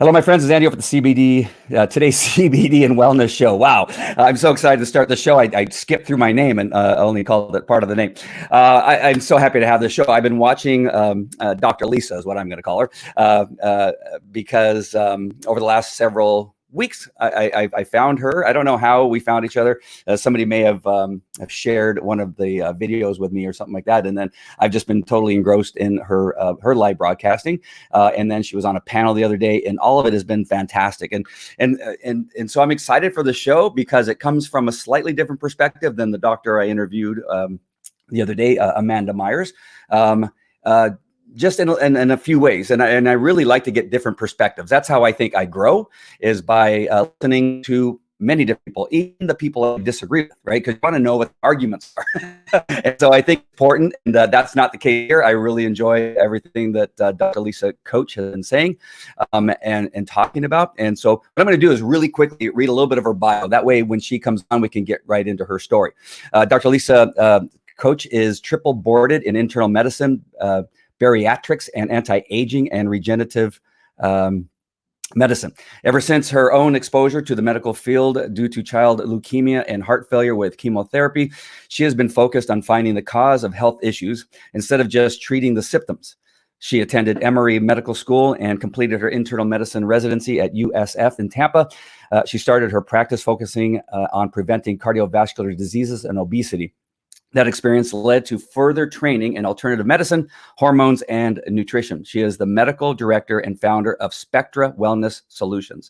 Hello, my friends. It's Andy over at the CBD, today's CBD and Wellness Show. Wow. I'm so excited to start the show. I skipped through my name and only called it part of the name. I'm so happy to have this show. I've been watching Dr. Lisa is what I'm going to call her because over the last several weeks, I found her. I don't know how we found each other. Somebody may have shared one of the videos with me or something like that. And then I've just been totally engrossed in her live broadcasting. And then she was on a panel the other day, and all of it has been fantastic. And so I'm excited for the show because it comes from a slightly different perspective than the doctor I interviewed the other day, Amanda Myers. Just in a few ways. And I really like to get different perspectives. That's how I think I grow, is by listening to many different people, even the people I disagree with, right? Because you want to know what the arguments are. And so I think it's important, and that's not the case here. I really enjoy everything that Dr. Lisa Koche has been saying and talking about. And so what I'm going to do is really quickly read a little bit of her bio. That way, when she comes on, we can get right into her story. Dr. Lisa Koche is triple boarded in internal medicine, bariatrics, and anti-aging and regenerative medicine. Ever since her own exposure to the medical field due to child leukemia and heart failure with chemotherapy, she has been focused on finding the cause of health issues instead of just treating the symptoms. She attended Emory Medical School and completed her internal medicine residency at USF in Tampa. She started her practice focusing on preventing cardiovascular diseases and obesity. That experience led to further training in alternative medicine, hormones, and nutrition. She is the medical director and founder of Spectra Wellness Solutions,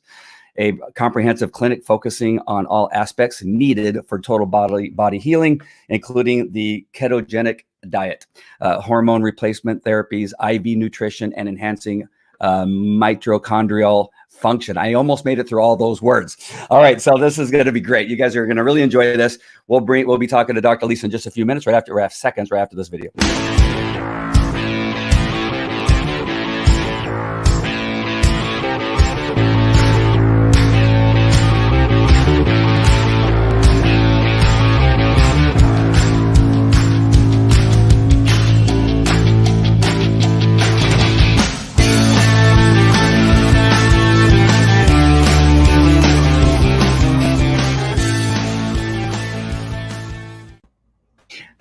a comprehensive clinic focusing on all aspects needed for total body healing, including the ketogenic diet, hormone replacement therapies, IV nutrition, and enhancing mitochondrial function. I almost made it through all those words. All right, so this is going to be great. You guys are going to really enjoy this. We'll be talking to Dr. Lisa in just a few minutes, right after this video.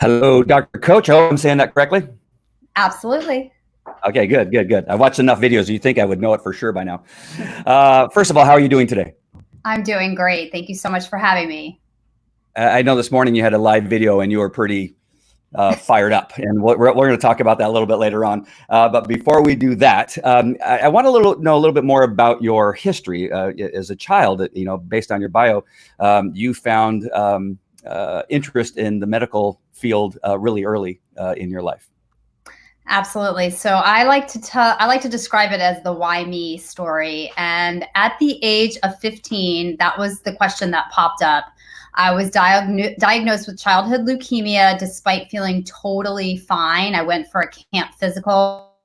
Hello, Dr. Koche. I hope I'm saying that correctly. Absolutely. Okay, good. I watched enough videos. You think I would know it for sure by now. First of all, how are you doing today? I'm doing great. Thank you so much for having me. I know this morning you had a live video and you were pretty fired up, and we're going to talk about that a little bit later on. But before we do that, I want to know a little bit more about your history as a child. You know, based on your bio, you found interest in the medical field really early in your life. Absolutely. So I like to describe it as the why me story. And at the age of 15, that was the question that popped up. I was diagnosed with childhood leukemia despite feeling totally fine. I went for a camp physical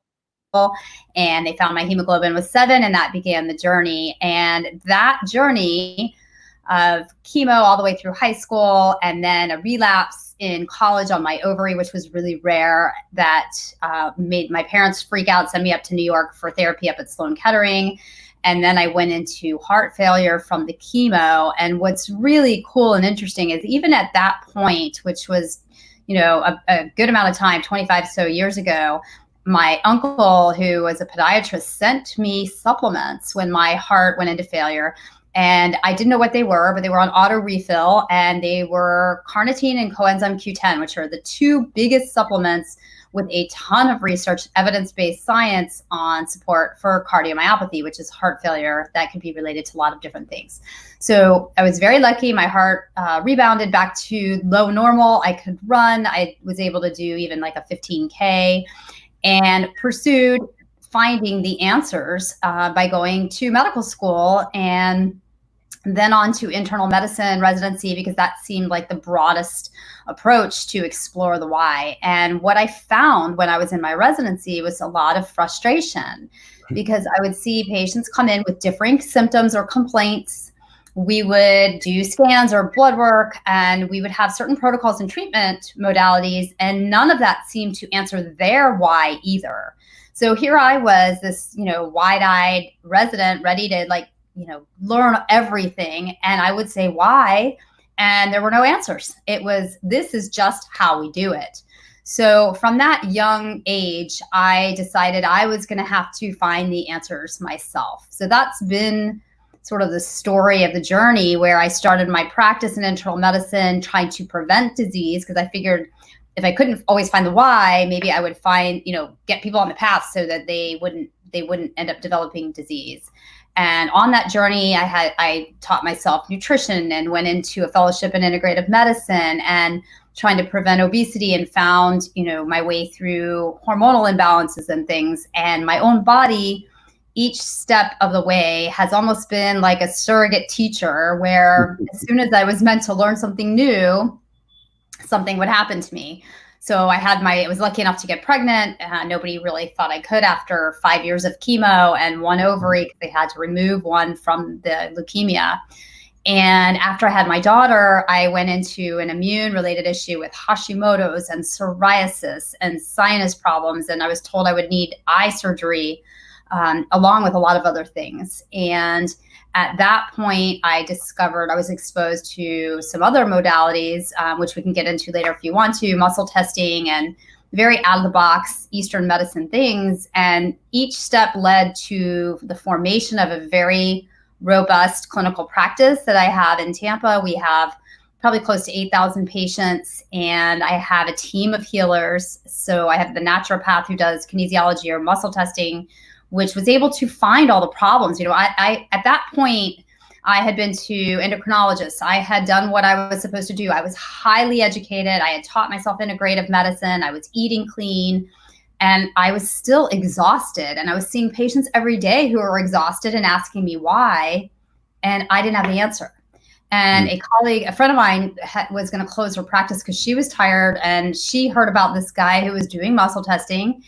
and they found my hemoglobin was 7, and that began the journey. And that journey of chemo all the way through high school, and then a relapse in college on my ovary, which was really rare, that made my parents freak out, send me up to New York for therapy up at Sloan Kettering. And then I went into heart failure from the chemo. And what's really cool and interesting is even at that point, which was, a good amount of time, 25 so years ago, my uncle, who was a podiatrist, sent me supplements when my heart went into failure. And I didn't know what they were, but they were on auto refill, and they were carnitine and coenzyme Q10, which are the two biggest supplements with a ton of research, evidence-based science on support for cardiomyopathy, which is heart failure that can be related to a lot of different things. So I was very lucky. My heart rebounded back to low normal. I could run. I was able to do even like a 15K, and pursued finding the answers by going to medical school and then on to internal medicine residency, because that seemed like the broadest approach to explore the why. And what I found when I was in my residency was a lot of frustration, because I would see patients come in with differing symptoms or complaints. We would do scans or blood work, and we would have certain protocols and treatment modalities, and none of that seemed to answer their why either. So here I was, this, wide-eyed resident ready to learn everything. And I would say, why? And there were no answers. It was, this is just how we do it. So from that young age, I decided I was going to have to find the answers myself. So that's been sort of the story of the journey, where I started my practice in internal medicine, trying to prevent disease, because I figured if I couldn't always find the why, maybe I would find, get people on the path so that they wouldn't end up developing disease. And on that journey, I taught myself nutrition and went into a fellowship in integrative medicine and trying to prevent obesity, and found, my way through hormonal imbalances and things. And my own body, each step of the way, has almost been like a surrogate teacher, where as soon as I was meant to learn something new, something would happen to me. So I was lucky enough to get pregnant. Nobody really thought I could after 5 years of chemo and one ovary. They had to remove one from the leukemia. And after I had my daughter, I went into an immune-related issue with Hashimoto's and psoriasis and sinus problems. And I was told I would need eye surgery, along with a lot of other things. And at that point, I discovered I was exposed to some other modalities, which we can get into later if you want to, muscle testing and very out-of-the-box Eastern medicine things. And each step led to the formation of a very robust clinical practice that I have in Tampa. We have probably close to 8,000 patients, and I have a team of healers. So I have the naturopath who does kinesiology or muscle testing, which was able to find all the problems. I at that point, I had been to endocrinologists. I had done what I was supposed to do. I was highly educated. I had taught myself integrative medicine. I was eating clean. And I was still exhausted. And I was seeing patients every day who were exhausted and asking me why. And I didn't have the answer. And a friend of mine was going to close her practice because she was tired. And she heard about this guy who was doing muscle testing.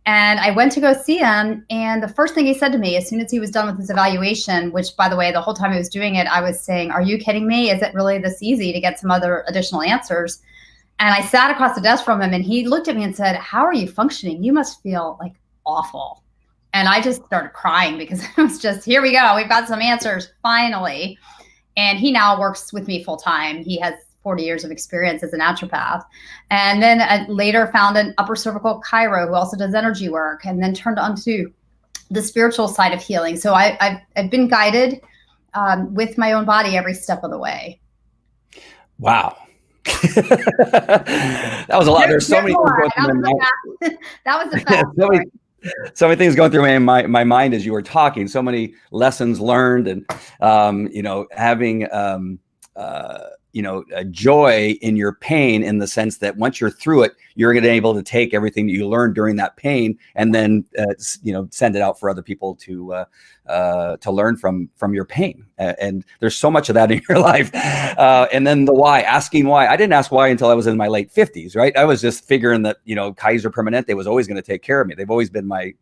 And I went to go see him. And the first thing he said to me, as soon as he was done with his evaluation, which, by the way, the whole time he was doing it, I was saying, are you kidding me? Is it really this easy to get some other additional answers? And I sat across the desk from him, and he looked at me and said, how are you functioning? You must feel like awful. And I just started crying, because it was just, here we go. We've got some answers finally. And he now works with me full time. He has 40 years of experience as a naturopath. And then later found an upper cervical chiro who also does energy work, and then turned onto the spiritual side of healing. So I've been guided with my own body every step of the way. Wow. That was a lot. There's so many things going through my mind. That was the fast so many things going through my mind as you were talking. So many lessons learned, and having a joy in your pain, in the sense that once you're through it, you're going to be able to take everything that you learned during that pain and then send it out for other people to learn from your pain. And there's so much of that in your life. And then the why, asking why. I didn't ask why until I was in my late 50s, right? I was just figuring that, Kaiser Permanente was always going to take care of me. They've always been my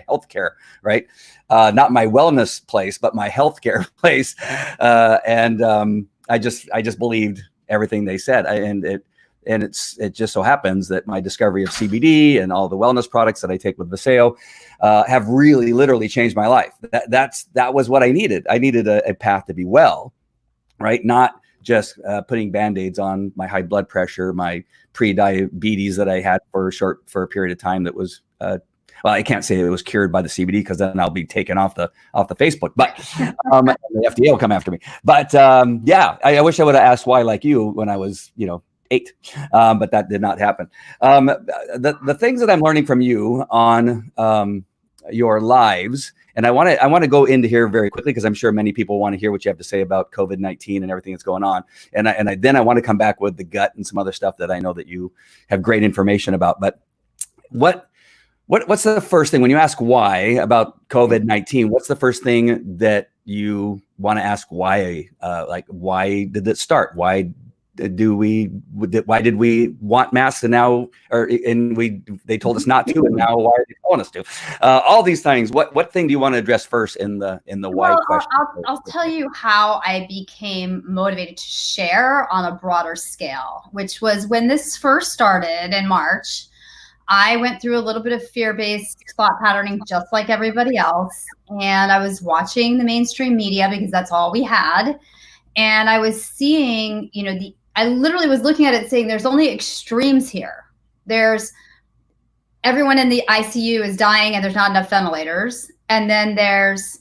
healthcare, right? Not my wellness place, but my healthcare place. I just believed everything they said. It just so happens that my discovery of CBD and all the wellness products that I take with Viseo have really literally changed my life. That was what I needed. I needed a path to be well, right? Not just putting Band-Aids on my high blood pressure, my pre-diabetes that I had for a period of time that was well, I can't say it was cured by the CBD, because then I'll be taken off the Facebook. But the FDA will come after me. But I wish I would have asked why, like you, when I was 8, but that did not happen. The things that I'm learning from you on your lives, and I want to go into here very quickly, because I'm sure many people want to hear what you have to say about COVID-19 and everything that's going on. And then I want to come back with the gut and some other stuff that I know that you have great information about. But what's the first thing when you ask why about COVID-19? What's the first thing that you want to ask why? Why did it start? Why did we want masks, and now, they told us not to, and now why are they telling us to? All these things. What thing do you want to address first in the why question? I'll tell you how I became motivated to share on a broader scale, which was when this first started in March. I went through a little bit of fear-based thought patterning just like everybody else. And I was watching the mainstream media because that's all we had. And I was seeing, I literally was looking at it saying there's only extremes here. There's everyone in the ICU is dying and there's not enough ventilators. And then there's,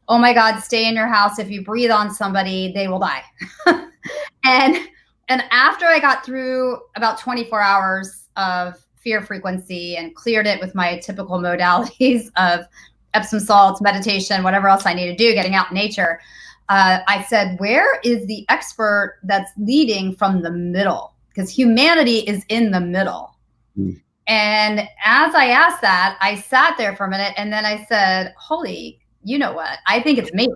oh my God, stay in your house. If you breathe on somebody, they will die. And after I got through about 24 hours of fear frequency and cleared it with my typical modalities of Epsom salts, meditation, whatever else I need to do, getting out in nature, I said, where is the expert that's leading from the middle? Because humanity is in the middle. Mm. And as I asked that, I sat there for a minute and then I said, holy, you know what? I think it's me.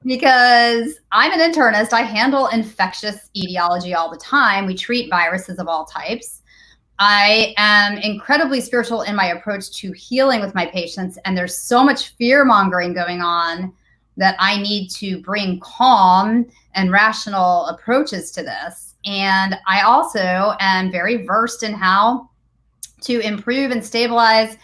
Because I'm an internist. I handle infectious etiology all the time. We treat viruses of all types. I am incredibly spiritual in my approach to healing with my patients. And there's so much fear mongering going on that I need to bring calm and rational approaches to this. And I also am very versed in how to improve and stabilize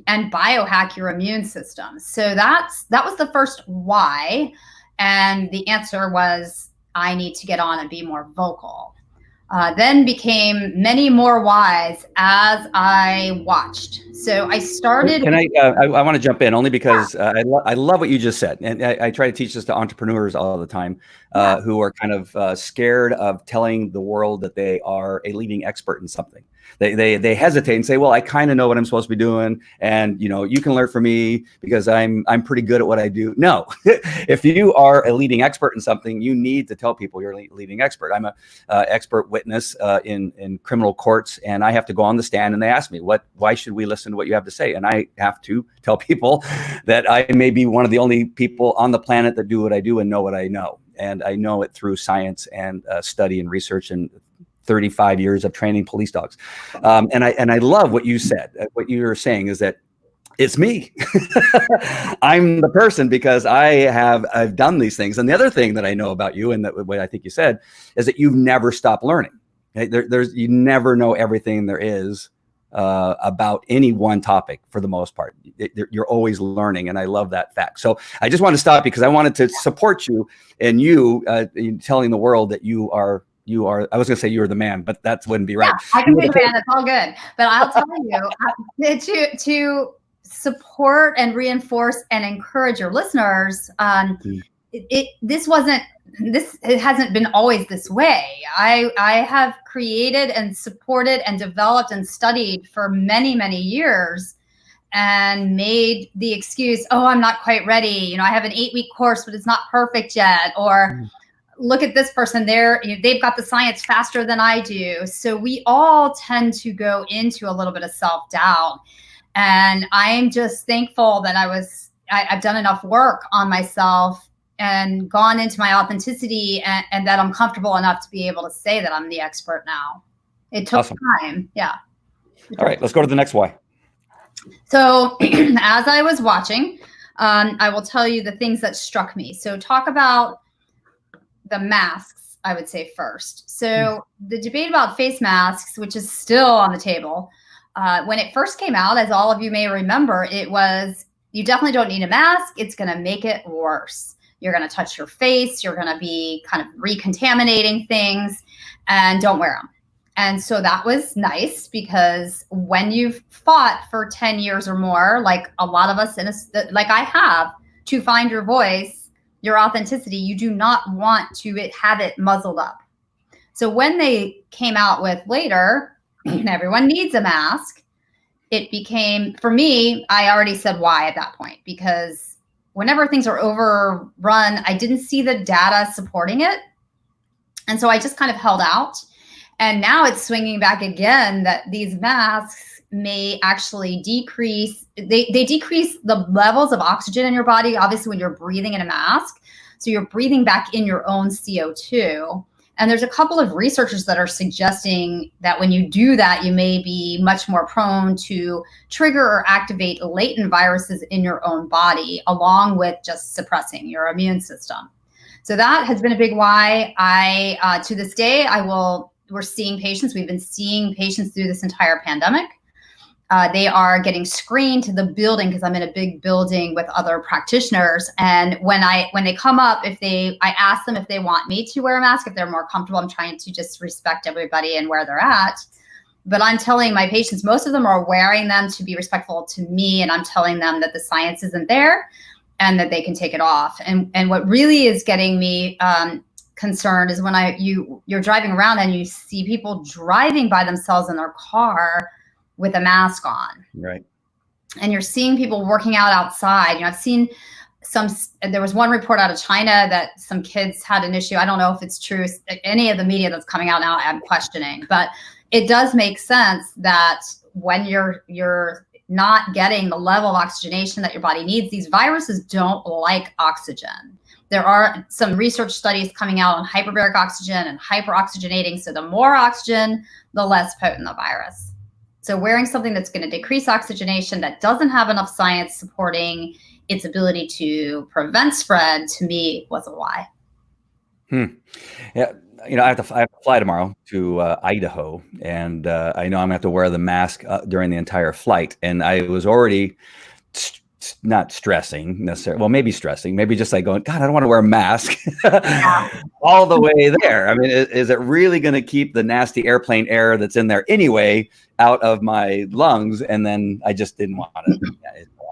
and biohack your immune system. So that was the first why. And the answer was, I need to get on and be more vocal. Then became many more whys as I watched. So I started. Can I want to jump in only because I love what you just said. And I try to teach this to entrepreneurs all the time who are kind of scared of telling the world that they are a leading expert in something. They hesitate and say, well, I kind of know what I'm supposed to be doing. And, you can learn from me because I'm pretty good at what I do. No, if you are a leading expert in something, you need to tell people you're a leading expert. I'm a expert witness in criminal courts, and I have to go on the stand and they ask me, why should we listen to what you have to say? And I have to tell people that I may be one of the only people on the planet that do what I do and know what I know. And I know it through science and study and research and 35 years of training police dogs. And I love what you said. What you were saying is that it's me. I'm the person because I've done these things. And the other thing that I know about you, and that what I think you said, is that you've never stopped learning. You never know everything there is about any one topic for the most part. You're always learning, and I love that fact. So I just want to stop because I wanted to support you and you in telling the world that you are. I was going to say you were the man, but that wouldn't be right. Yeah, I can be the man. It's all good. But I'll tell you, to support and reinforce and encourage your listeners, it hasn't been always this way. I have created and supported and developed and studied for many, many years and made the excuse, oh, I'm not quite ready. I have an 8-week course, but it's not perfect yet. Or look at this person there, they've got the science faster than I do. So we all tend to go into a little bit of self-doubt. And I'm just thankful that I've done enough work on myself and gone into my authenticity and that I'm comfortable enough to be able to say that I'm the expert now. It took time. Yeah. All right, let's go to the next why. So as I was watching, I will tell you the things that struck me. So talk about the masks, I would say first. So the debate about face masks, which is still on the table, when it first came out, as all of you may remember, it was, you definitely don't need a mask. It's going to make it worse. You're going to touch your face. You're going to be kind of recontaminating things, and don't wear them. And so that was nice because when you've fought for 10 years or more, like a lot of us, like I have, to find your voice, your authenticity, you do not want to have it muzzled up. So when they came out with later, everyone needs a mask, it became, for me, I already said why at that point, because whenever things are overrun, I didn't see the data supporting it. And so I just kind of held out. And now it's swinging back again that these masks may actually decrease, they decrease the levels of oxygen in your body, obviously when you're breathing in a mask. So you're breathing back in your own CO2. And there's a couple of researchers that are suggesting that when you do that, you may be much more prone to trigger or activate latent viruses in your own body, along with just suppressing your immune system. So that has been a big why. To this day, we're seeing patients. We've been seeing patients through this entire pandemic They are getting screened to the building because I'm in a big building with other practitioners. And when they come up, I ask them if they want me to wear a mask, if they're more comfortable. I'm trying to just respect everybody and where they're at. But I'm telling my patients, most of them are wearing them to be respectful to me. And I'm telling them that the science isn't there and that they can take it off. And what really is getting me concerned is when you're driving around and you see people driving by themselves in their car with a mask on. Right. And you're seeing people working out outside. I've seen there was one report out of China that some kids had an issue. I don't know if it's true. Any of the media that's coming out now, I'm questioning, but it does make sense that when you're not getting the level of oxygenation that your body needs, these viruses don't like oxygen. There are some research studies coming out on hyperbaric oxygen and hyperoxygenating. So the more oxygen, the less potent the virus. So wearing something that's going to decrease oxygenation that doesn't have enough science supporting its ability to prevent spread, to me, was a why. Yeah. I have to fly tomorrow to Idaho, and I know I'm going to have to wear the mask during the entire flight. And I was already not stressing necessarily. Well, maybe stressing, maybe just like going, God, I don't want to wear a mask all the way there. I mean, is it really going to keep the nasty airplane air that's in there anyway out of my lungs? And then I just didn't want to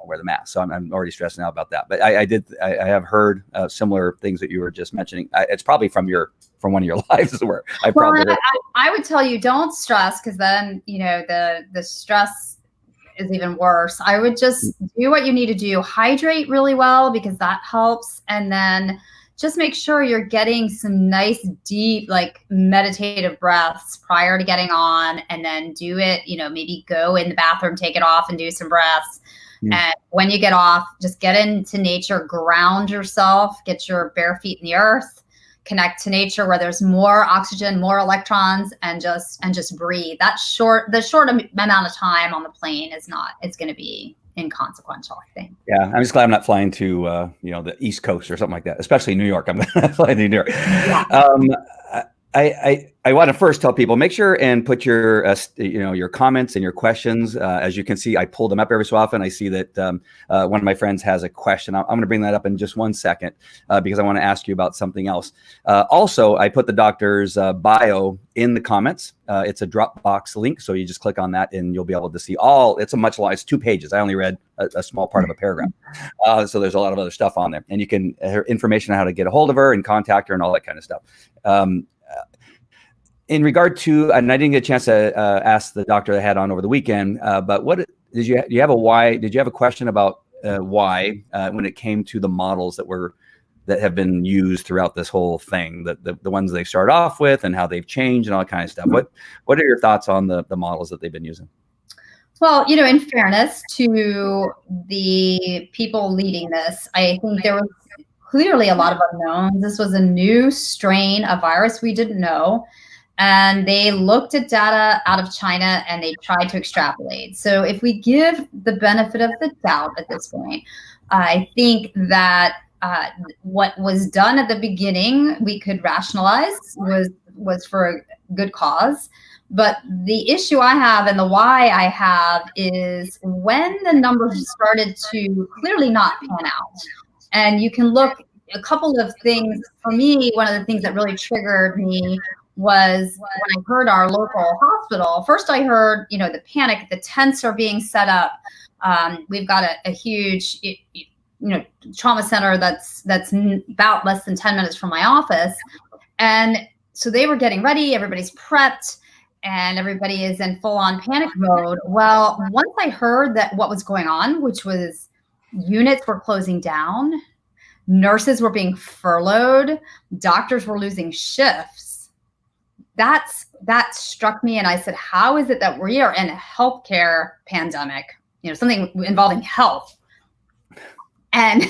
wear the mask. So I'm already stressing out about that. But I have heard similar things that you were just mentioning. It's probably from one of your lives where I would tell you, don't stress, because then, the stress is even worse. I would just do what you need to do. Hydrate really well, because that helps. And then just make sure you're getting some nice, deep, like meditative breaths prior to getting on, and then do it, maybe go in the bathroom, take it off and do some breaths. And when you get off, just get into nature, ground yourself, get your bare feet in the earth, connect to nature where there's more oxygen, more electrons, and just breathe. The short amount of time on the plane it's going to be inconsequential, I think. Yeah, I'm just glad I'm not flying to the East Coast or something like that, especially New York. I'm flying to New York. Yeah. I want to first tell people, make sure and put your your comments and your questions. As you can see, I pull them up every so often. I see that one of my friends has a question. I'm going to bring that up in just 1 second because I want to ask you about something else. Also, I put the doctor's bio in the comments. It's a Dropbox link, so you just click on that and you'll be able to see all. It's it's 2 pages. I only read a small part of a paragraph, so there's a lot of other stuff on there, and you can information on how to get a hold of her and contact her and all that kind of stuff. In regard to, and I didn't get a chance to ask the doctor that I had on over the weekend, but what did you have a why? Did you have a question about why when it came to the models that have been used throughout this whole thing, the ones they start off with and how they've changed and all that kind of stuff? What are your thoughts on the models that they've been using? Well, in fairness to the people leading this, I think there was clearly a lot of unknowns. This was a new strain of virus we didn't know. And they looked at data out of China and they tried to extrapolate. So if we give the benefit of the doubt at this point, I think that what was done at the beginning, we could rationalize was for a good cause. But the issue I have and the why I have is when the numbers started to clearly not pan out. And you can look a couple of things. For me, one of the things that really triggered me was when I heard our local hospital. First, I heard, the panic, the tents are being set up. We've got a huge, trauma center that's about less than 10 minutes from my office. And so they were getting ready, everybody's prepped, and everybody is in full on panic mode. Well, once I heard that what was going on, which was units were closing down, nurses were being furloughed, doctors were losing shifts, that struck me. And I said, how is it that we are in a healthcare pandemic, something involving health, and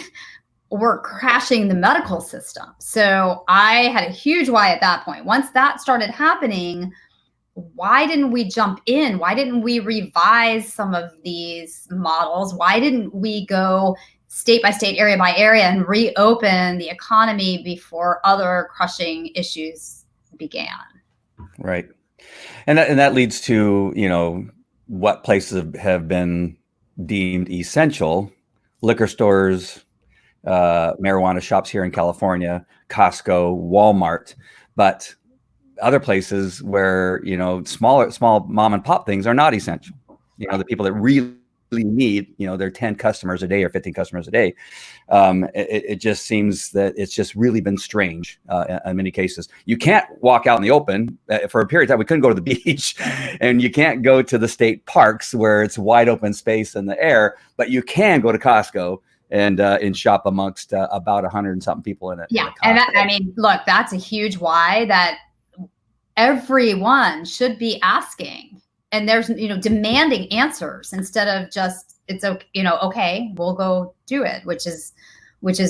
we're crashing the medical system? So I had a huge why at that point. Once that started happening, why didn't we jump in? Why didn't we revise some of these models? Why didn't we go state by state, area by area, and reopen the economy before other crushing issues began? Right. And that leads to, what places have been deemed essential: liquor stores, marijuana shops here in California, Costco, Walmart, but other places where, small mom and pop things are not essential. The people that really need, their 10 customers a day or 15 customers a day. It just seems that it's just really been strange in many cases. You can't walk out in the open for a period of time. We couldn't go to the beach, and you can't go to the state parks where it's wide open space in the air, but you can go to Costco and shop amongst about 100 and something people in it. Yeah. And look, that's a huge why that everyone should be asking. And there's, demanding answers instead of just, it's okay, okay, we'll go do it, which is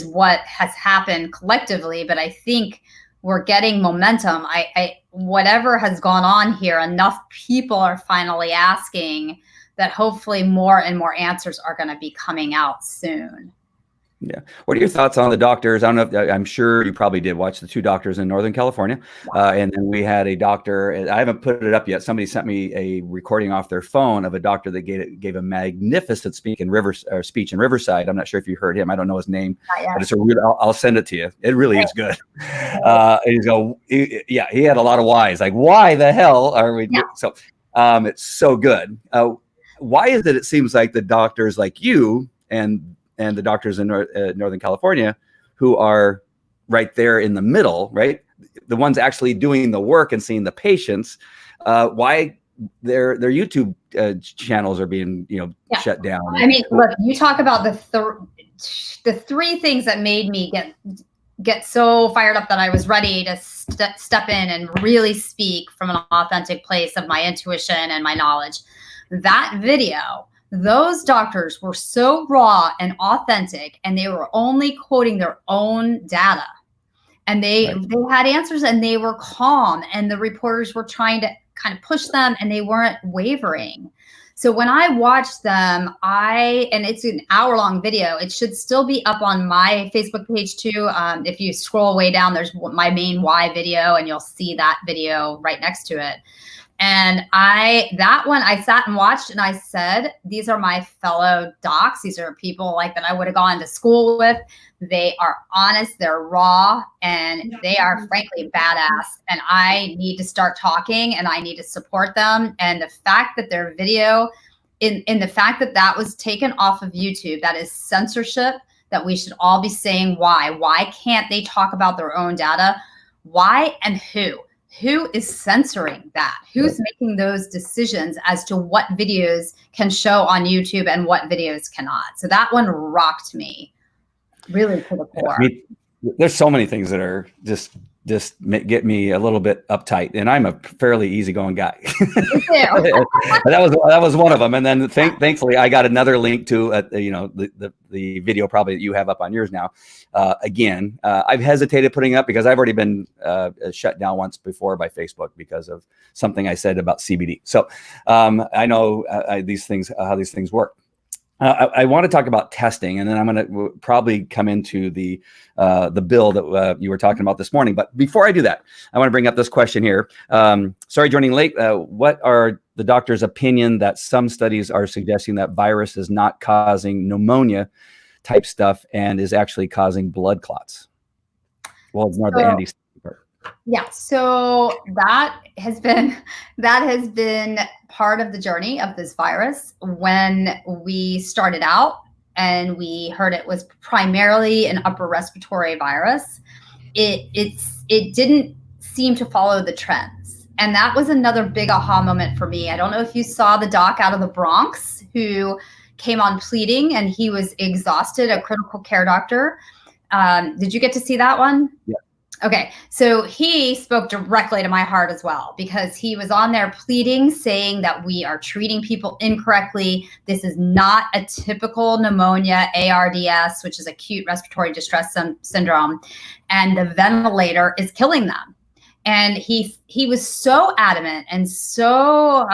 what has happened collectively. But I think we're getting momentum. Whatever has gone on here, enough people are finally asking that hopefully more and more answers are going to be coming out soon. Yeah. What are your thoughts on the doctors? I don't know if I'm sure you probably did watch the 2 doctors in Northern California. And then we had a doctor, I haven't put it up yet. Somebody sent me a recording off their phone of a doctor that gave a magnificent speech in Riverside. I'm not sure if you heard him. I don't know his name, but it's I'll send it to you. It really is good. He had a lot of whys, like, why the hell are we doing? So it's so good. Why is it seems like the doctors like you and the doctors in Northern California who are right there in the middle, right? The ones actually doing the work and seeing the patients, why their YouTube channels are being, shut down. Look, you talk about the 3 things that made me get so fired up that I was ready to step in and really speak from an authentic place of my intuition and my knowledge. That video, those doctors were so raw and authentic, and they were only quoting their own data, and they had answers, and they were calm, and the reporters were trying to kind of push them, and they weren't wavering. So when I watched them, and it's an hour-long video, it should still be up on my Facebook page too. If you scroll way down, there's my main why video, and you'll see that video right next to it. And that one I sat and watched, and I said, these are my fellow docs. These are people like that I would have gone to school with. They are honest, they're raw, and they are frankly badass. And I need to start talking, and I need to support them. And the fact that their video, in the fact that was taken off of YouTube, that is censorship, that we should all be saying why. Why can't they talk about their own data? Why and who? Who is censoring that? Who's making those decisions as to what videos can show on YouTube and what videos cannot? So that one rocked me really to the core. There's so many things that are just get me a little bit uptight, and I'm a fairly easygoing guy. that was one of them. And then thankfully I got another link to the video probably that you have up on yours now. Again, I've hesitated putting up because I've already been shut down once before by Facebook because of something I said about CBD. So I know how these things work. I want to talk about testing, and then I'm going to probably come into the bill that you were talking about this morning. But before I do that, I want to bring up this question here. Sorry, joining late. What are the doctor's opinion that some studies are suggesting that virus is not causing pneumonia type stuff and is actually causing blood clots? Well, it's not the anti. Yeah, so that has been part of the journey of this virus. When we started out and we heard it was primarily an upper respiratory virus, it didn't seem to follow the trends. And that was another big aha moment for me. I don't know if you saw the doc out of the Bronx who came on pleading, and he was exhausted, a critical care doctor. Did you get to see that one? Yeah. Okay, so he spoke directly to my heart as well, because he was on there pleading, saying that we are treating people incorrectly. This is not a typical pneumonia, ARDS, which is acute respiratory distress syndrome, and the ventilator is killing them. And he was so adamant and so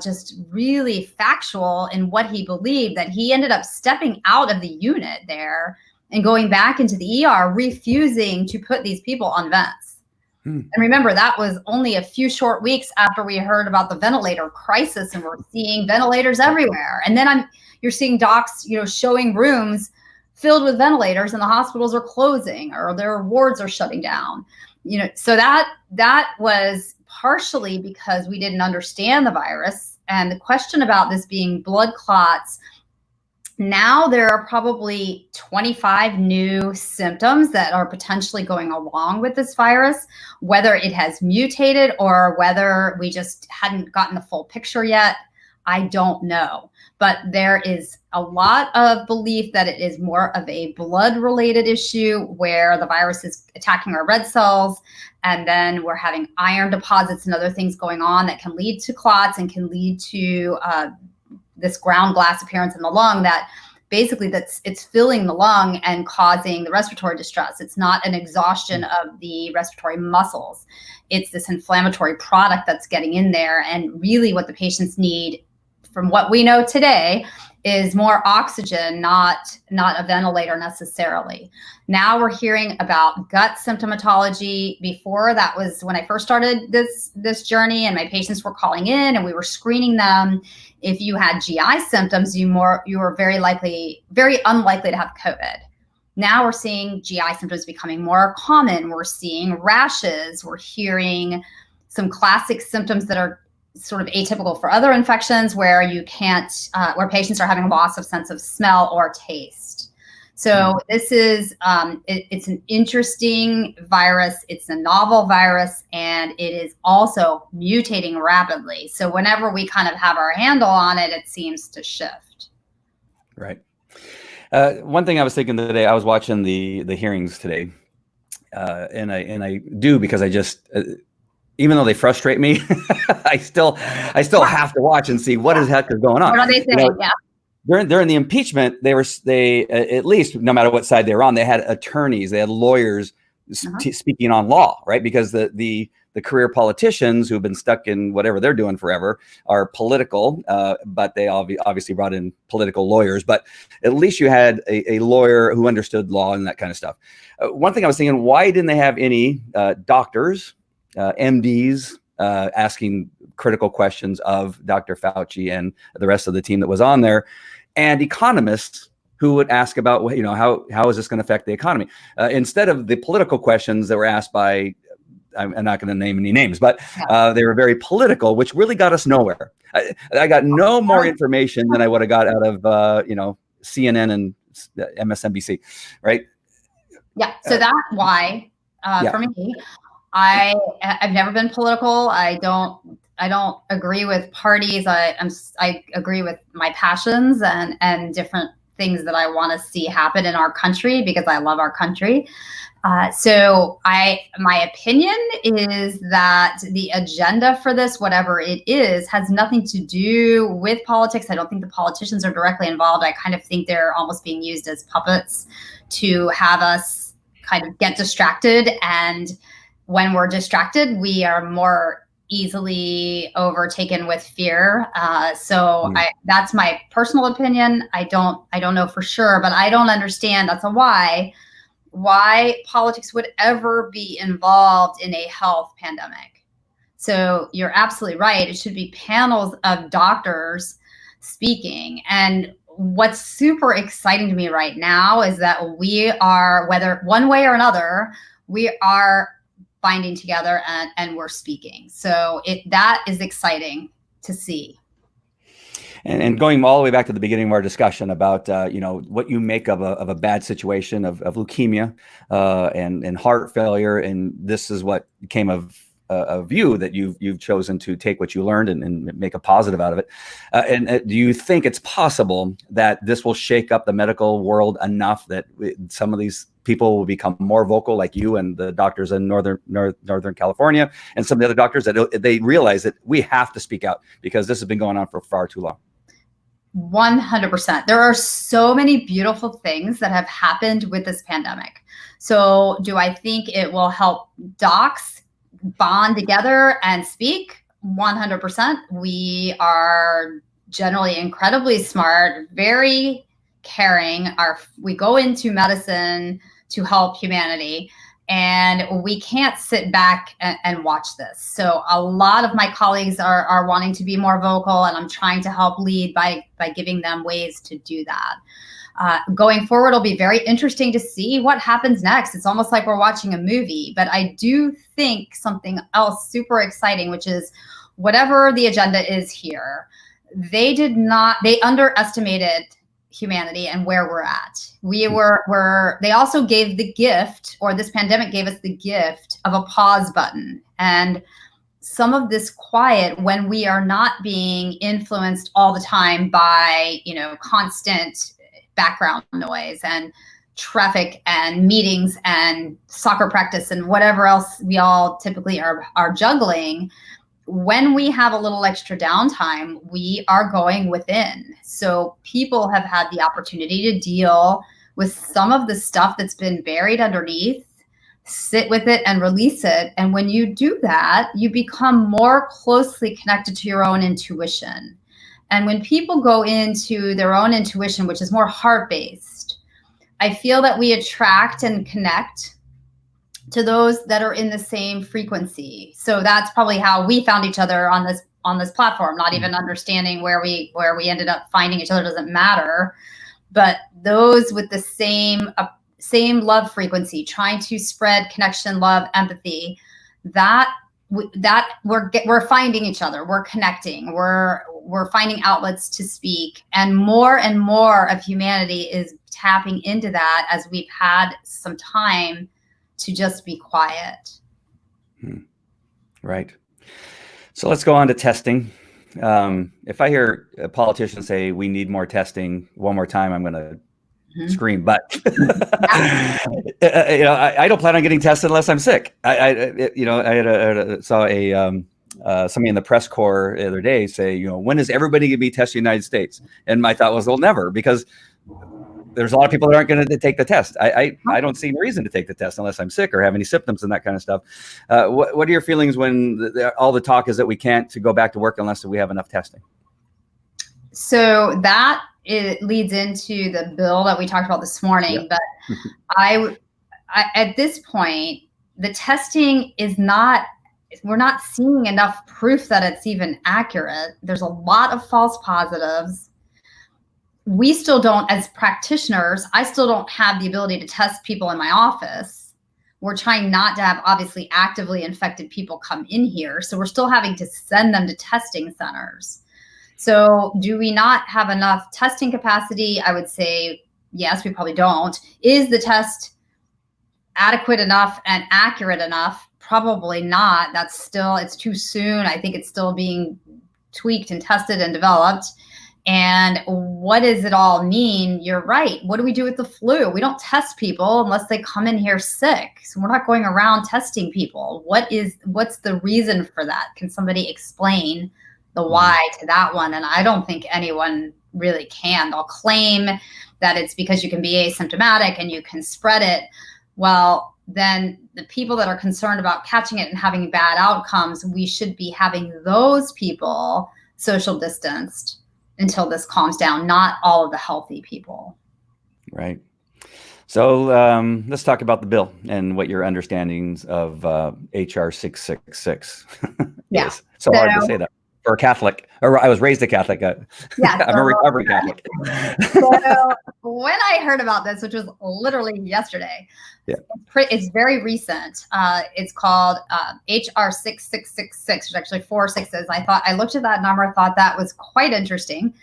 just really factual in what he believed that he ended up stepping out of the unit there and going back into the ER, refusing to put these people on vents. And remember, that was only a few short weeks after we heard about the ventilator crisis, and we're seeing ventilators everywhere. And then you're seeing docs, showing rooms filled with ventilators, and the hospitals are closing or their wards are shutting down. So that was partially because we didn't understand the virus. And the question about this being blood clots, now there are probably 25 new symptoms that are potentially going along with this virus, whether it has mutated or whether we just hadn't gotten the full picture yet. I don't know. But there is a lot of belief that it is more of a blood-related issue where the virus is attacking our red cells, and then we're having iron deposits and other things going on that can lead to clots and can lead to this ground glass appearance in the lung that basically it's filling the lung and causing the respiratory distress. It's not an exhaustion of the respiratory muscles. It's this inflammatory product that's getting in there. And really what the patients need, from what we know today, is more oxygen, not a ventilator necessarily. Now we're hearing about gut symptomatology. Before, that was when I first started this journey, and my patients were calling in and we were screening them. If you had GI symptoms, you were very unlikely to have COVID. Now we're seeing GI symptoms becoming more common. We're seeing rashes. We're hearing some classic symptoms that are sort of atypical for other infections, where you can't, where patients are having loss of sense of smell or taste. So this is, it's an interesting virus. It's a novel virus, and it is also mutating rapidly. So whenever we kind of have our handle on it, it seems to shift. Right. One thing I was thinking today, I was watching the hearings today, and I do, because I just, even though they frustrate me, I still have to watch and see what the heck is going on. What are they saying? During the impeachment, they at least, no matter what side they were on, they had attorneys, they had lawyers speaking on law, right? Because the career politicians who've been stuck in whatever they're doing forever are political, but they obviously brought in political lawyers. But at least you had a lawyer who understood law and that kind of stuff. One thing I was thinking, why didn't they have any doctors, MDs, asking critical questions of Dr. Fauci and the rest of the team that was on there, and economists who would ask about, how is this going to affect the economy? Instead of the political questions that were asked by, I'm not going to name any names, but they were very political, which really got us nowhere. I got no more information than I would have got out of, CNN and MSNBC, right? Yeah. So that's why, for me, I've never been political. I don't agree with parties. I agree with my passions and different things that I want to see happen in our country, because I love our country. So my opinion is that the agenda for this, whatever it is, has nothing to do with politics. I don't think the politicians are directly involved. I kind of think they're almost being used as puppets to have us kind of get distracted. And when we're distracted, we are more easily overtaken with fear. That's my personal opinion. I don't know for sure, but I don't understand. That's why politics would ever be involved in a health pandemic. So you're absolutely right. It should be panels of doctors speaking. And what's super exciting to me right now is that we are, whether one way or another, we are binding together and we're speaking. So that is exciting to see. And going all the way back to the beginning of our discussion about what you make of a bad situation of leukemia and heart failure, and this is what came of you, that you've chosen to take what you learned and make a positive out of it. And do you think it's possible that this will shake up the medical world enough that some of these people will become more vocal, like you and the doctors in Northern California and some of the other doctors, that they realize that we have to speak out because this has been going on for far too long? 100%. There are so many beautiful things that have happened with this pandemic. So do I think it will help docs bond together and speak? 100%. We are generally incredibly smart, very caring. We go into medicine to help humanity. And we can't sit back and watch this. So a lot of my colleagues are wanting to be more vocal, and I'm trying to help lead by giving them ways to do that. Going forward, it'll be very interesting to see what happens next. It's almost like we're watching a movie, but I do think something else super exciting, which is whatever the agenda is here, they underestimated humanity and where we're at. They also gave the gift, or this pandemic gave us the gift of a pause button. And some of this quiet, when we are not being influenced all the time by, constant background noise and traffic and meetings and soccer practice and whatever else we all typically are juggling, when we have a little extra downtime, we are going within. So people have had the opportunity to deal with some of the stuff that's been buried underneath, sit with it and release it. And when you do that, you become more closely connected to your own intuition. And when people go into their own intuition, which is more heart-based, I feel that we attract and connect to those that are in the same frequency. So that's probably how we found each other on this platform, not even understanding where we ended up finding each other doesn't matter. But those with the same love frequency, trying to spread connection, love, empathy, that we're finding each other, we're connecting, we're finding outlets to speak, and more of humanity is tapping into that as we've had some time to just be quiet. Right. So let's go on to testing. If I hear a politician say we need more testing one more time, I'm going to scream. But I don't plan on getting tested unless I'm sick. I saw somebody in the press corps the other day say, when is everybody going to be tested in the United States? And my thought was, well, never, because there's a lot of people that aren't going to take the test. I don't see any reason to take the test unless I'm sick or have any symptoms and that kind of stuff. What are your feelings when all the talk is that we can't to go back to work unless we have enough testing? So it leads into the bill that we talked about this morning. But I at this point, the testing is not, we're not seeing enough proof that it's even accurate. There's a lot of false positives. We still don't, as practitioners, I still don't have the ability to test people in my office. We're trying not to have obviously actively infected people come in here. So we're still having to send them to testing centers. So do we not have enough testing capacity? I would say, yes, we probably don't. Is the test adequate enough and accurate enough? Probably not. It's too soon. I think it's still being tweaked and tested and developed. And what does it all mean? You're right. What do we do with the flu? We don't test people unless they come in here sick. So we're not going around testing people. What's the reason for that? Can somebody explain the why to that one? And I don't think anyone really can. They'll claim that it's because you can be asymptomatic and you can spread it. Well, then the people that are concerned about catching it and having bad outcomes, we should be having those people social distanced until this calms down, not all of the healthy people. Right. So let's talk about the bill and what your understandings of HR 666 Yeah. is. So hard to say that for a Catholic, or I was raised a Catholic. I'm a recovering Catholic. So when I heard about this, which was literally yesterday, it's very recent. It's called HR 6666, which is actually 4 sixes. I looked at that number, thought that was quite interesting.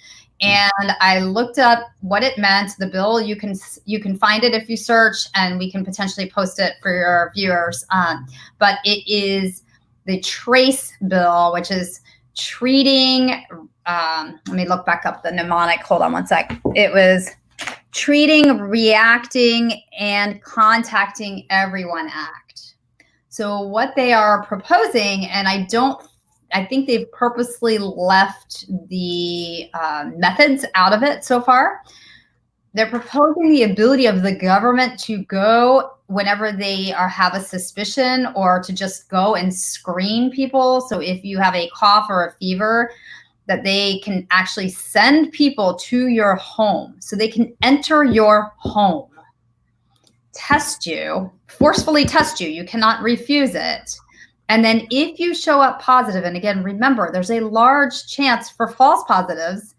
And I looked up what it meant. The bill, you can find it if you search, and we can potentially post it for your viewers. But it is the TRACE bill, which is treating, let me look back up the mnemonic. Hold on one sec. It was Treating, Reacting, and Contacting Everyone Act. So what they are proposing, and I think they've purposely left the methods out of it so far. They're proposing the ability of the government to go whenever they have a suspicion, or to just go and screen people. So if you have a cough or a fever, that they can actually send people to your home. So they can enter your home test you, forcefully test you. You cannot refuse it. And then if you show up positive, and again, remember, there's a large chance for false positives,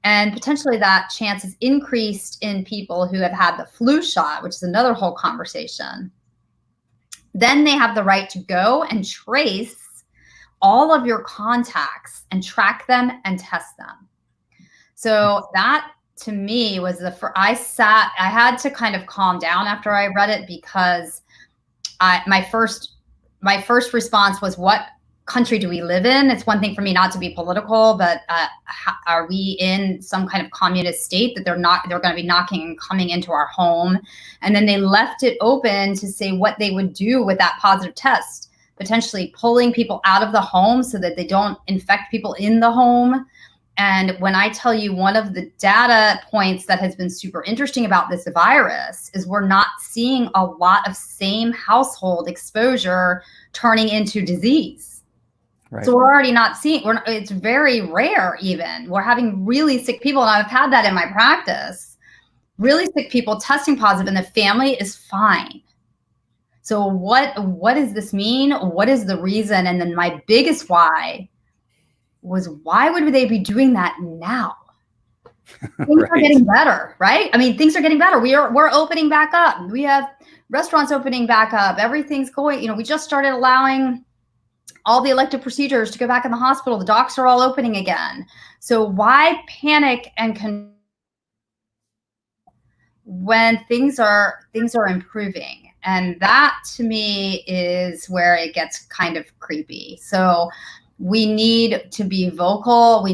and potentially that chance is increased in people who have had the flu shot, which is another whole conversation. Then they have the right to go and trace all of your contacts and track them and test them. So that to me was I had to kind of calm down after I read it, because my first response was, what country do we live in? It's one thing for me not to be political, but are we in some kind of communist state that they're going to be knocking and coming into our home? And then they left it open to say what they would do with that positive test, potentially pulling people out of the home so that they don't infect people in the home. And when I tell you, one of the data points that has been super interesting about this virus is we're not seeing a lot of same household exposure turning into disease. Right. So we're already not seeing, it's very rare even. We're having really sick people, and I've had that in my practice, really sick people testing positive and the family is fine. So what does this mean? What is the reason? And then my biggest why was, why would they be doing that now? Things are getting better, right? I mean, things are getting better. We're opening back up. We have restaurants opening back up. Everything's going, we just started allowing all the elective procedures to go back in the hospital. The docs are all opening again. So why panic and when things are improving? And that to me is where it gets kind of creepy. So we need to be vocal.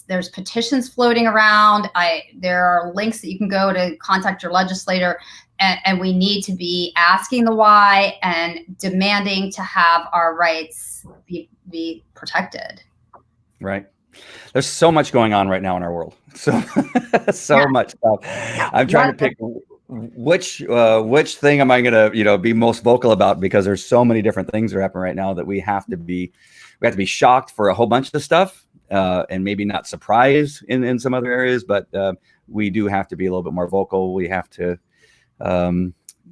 There's petitions floating around. There are links that you can go to contact your legislator, and we need to be asking the why and demanding to have our rights be protected. Right. There's so much going on right now in our world. So much stuff. I'm trying to pick which thing am I going to, be most vocal about, because there's so many different things that are happening right now that we have to be shocked for a whole bunch of stuff, and maybe not surprised in some other areas, but we do have to be a little bit more vocal. We have to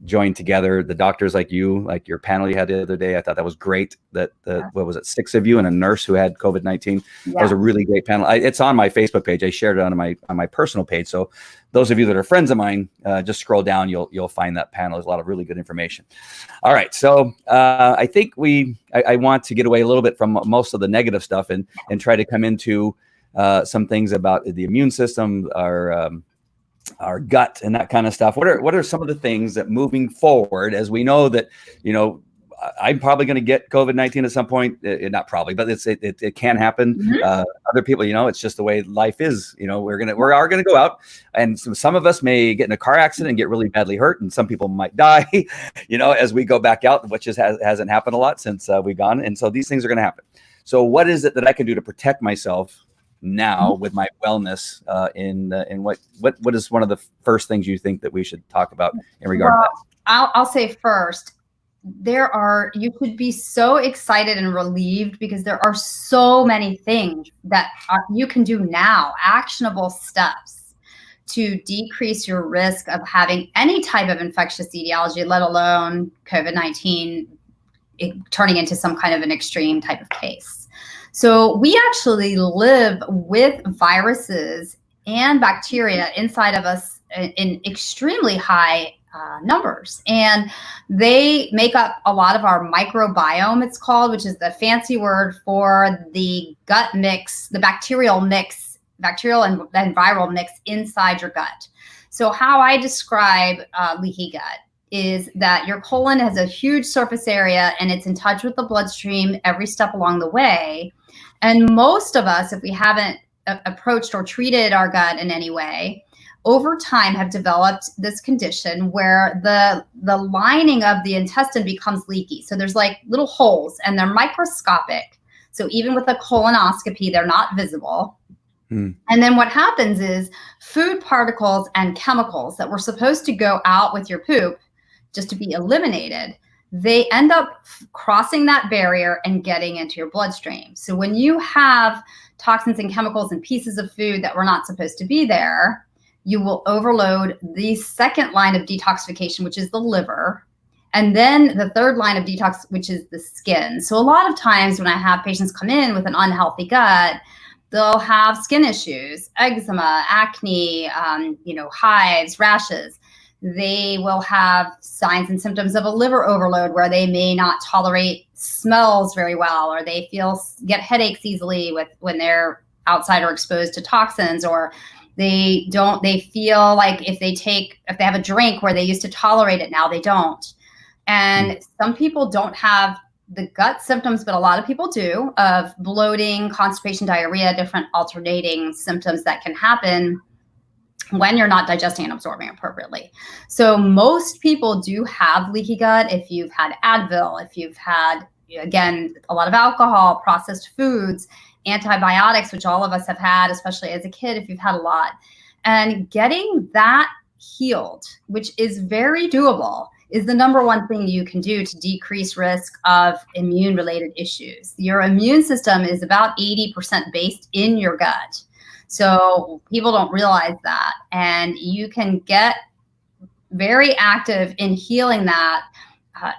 join together. The doctors like your panel you had the other day, I thought that was great. What was it, 6 of you and a nurse who had COVID-19. Yeah. That was a really great panel. It's on my Facebook page. I shared it on my personal page. So those of you that are friends of mine, just scroll down. You'll find that panel. There's a lot of really good information. All right. So I think I want to get away a little bit from most of the negative stuff and try to come into some things about the immune system, our gut and that kind of stuff. What are some of the things that moving forward, as we know that, I'm probably going to get COVID-19 at some point, not probably, but it can happen. Mm-hmm. Other people, it's just the way life is. We are going to go out, and some of us may get in a car accident and get really badly hurt, and some people might die, as we go back out, which hasn't happened a lot since we've gone. And so these things are going to happen. So what is it that I can do to protect myself now with my wellness, and what is one of the first things you think that we should talk about in regard to that? I'll say first, you could be so excited and relieved, because there are so many things that you can do now, actionable steps to decrease your risk of having any type of infectious etiology, let alone COVID-19 turning into some kind of an extreme type of case. So we actually live with viruses and bacteria inside of us in extremely high numbers. And they make up a lot of our microbiome, it's called, which is the fancy word for the gut mix, the bacterial and viral mix inside your gut. So how I describe leaky gut is that your colon has a huge surface area and it's in touch with the bloodstream every step along the way. And most of us, if we haven't approached or treated our gut in any way, over time have developed this condition where the lining of the intestine becomes leaky. So there's like little holes, and they're microscopic. So even with a colonoscopy, they're not visible. And then what happens is food particles and chemicals that were supposed to go out with your poop just to be eliminated, they end up crossing that barrier and getting into your bloodstream. So when you have toxins and chemicals and pieces of food that were not supposed to be there, you will overload the second line of detoxification, which is the liver. And then the third line of detox, which is the skin. So a lot of times when I have patients come in with an unhealthy gut, they'll have skin issues, eczema, acne, hives, rashes. They will have signs and symptoms of a liver overload where they may not tolerate smells very well, or they get headaches easily when they're outside or exposed to toxins, or they feel like if they have a drink where they used to tolerate it, now they don't. And some people don't have the gut symptoms, but a lot of people do, of bloating, constipation, diarrhea, different alternating symptoms that can happen when you're not digesting and absorbing appropriately. So most people do have leaky gut. If you've had Advil, if you've had, again, a lot of alcohol, processed foods, antibiotics, which all of us have had, especially as a kid, if you've had a lot. And getting that healed, which is very doable, is the number one thing you can do to decrease risk of immune-related issues. Your immune system is about 80% based in your gut. So people don't realize that. And you can get very active in healing that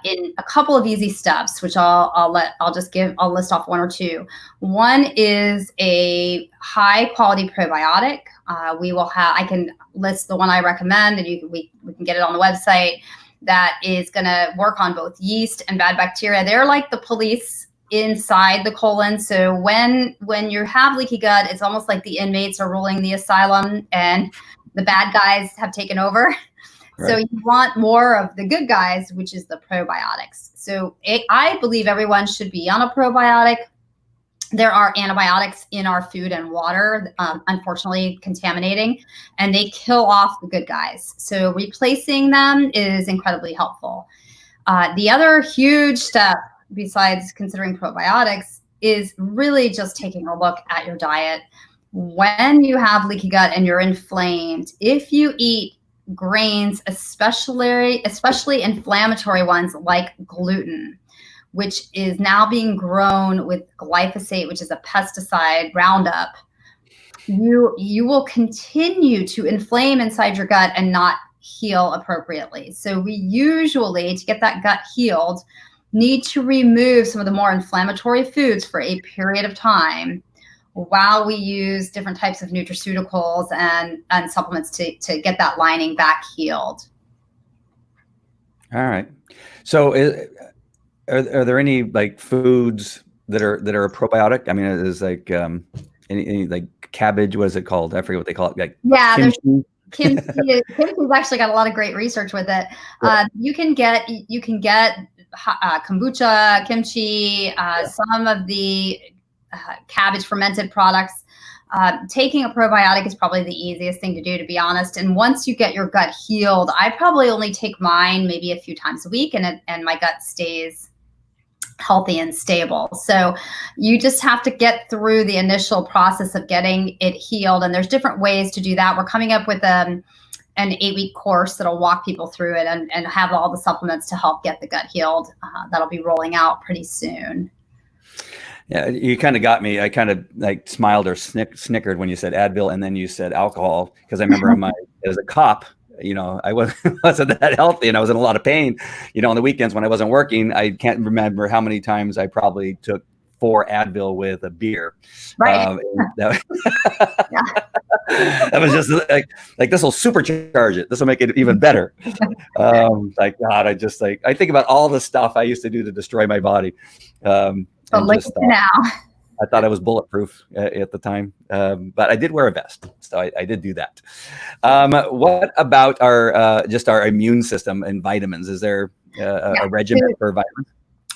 in a couple of easy steps, which I'll list off one or two. One is a high quality probiotic. I can list the one I recommend, and we can get it on the website, that is going to work on both yeast and bad bacteria. They're like the police inside the colon. So when you have leaky gut, it's almost like the inmates are ruling the asylum and the bad guys have taken over. Right. So you want more of the good guys, which is the probiotics. So I believe everyone should be on a probiotic. There are antibiotics in our food and water, unfortunately contaminating, and they kill off the good guys. So replacing them is incredibly helpful. The other huge step, besides considering probiotics, is really just taking a look at your diet. When you have leaky gut and you're inflamed, if you eat grains, especially inflammatory ones like gluten, which is now being grown with glyphosate, which is a pesticide, Roundup, you will continue to inflame inside your gut and not heal appropriately. So we usually, to get that gut healed, need to remove some of the more inflammatory foods for a period of time while we use different types of nutraceuticals and supplements to get that lining back healed. All right. So are there any like foods that are a probiotic? I mean, is like any like cabbage, what is it called? I forget what they call it. Like kimchi. Kimchi's actually got a lot of great research with it. Yeah. You can get kombucha, kimchi, some of the cabbage fermented products. Taking a probiotic is probably the easiest thing to do, to be honest. And once you get your gut healed, I probably only take mine maybe a few times a week, and my gut stays healthy and stable. So you just have to get through the initial process of getting it healed. And there's different ways to do that. We're coming up with an 8-week course that'll walk people through it and have all the supplements to help get the gut healed. That'll be rolling out pretty soon. Yeah, you kind of got me. I kind of like smiled or snickered when you said Advil and then you said alcohol, because I remember as a cop, I wasn't that healthy and I was in a lot of pain. On the weekends when I wasn't working, I can't remember how many times I probably took 4 Advil with a beer. Right. That was just like this will supercharge it. This will make it even better. Like God, I think about all the stuff I used to do to destroy my body. Now. I thought I was bulletproof at the time, but I did wear a vest, so I did do that. What about our immune system and vitamins? Is there a regimen for vitamins?